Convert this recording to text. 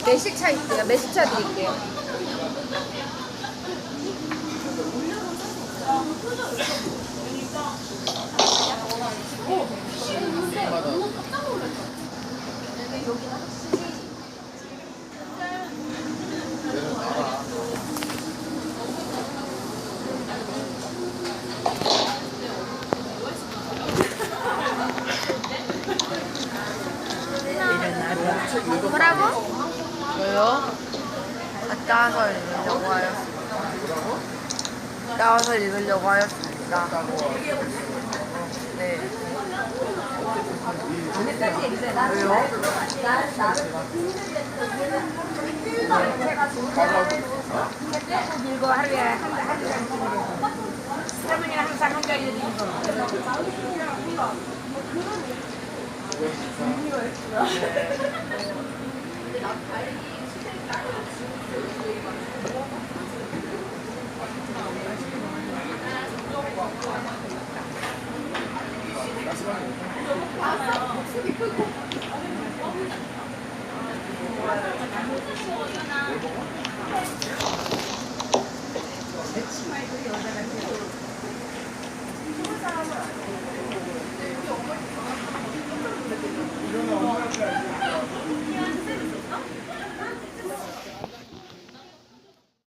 매실차 있어요. 매실차 드릴게요. 뭐라고? 저요? 따서 읽으려고 하였습니다. 따서 읽으려고 하였습니다. 네. 왜요? 이거 하루에 한 장씩 먹어. 할머니는 항상 한 가지 이거.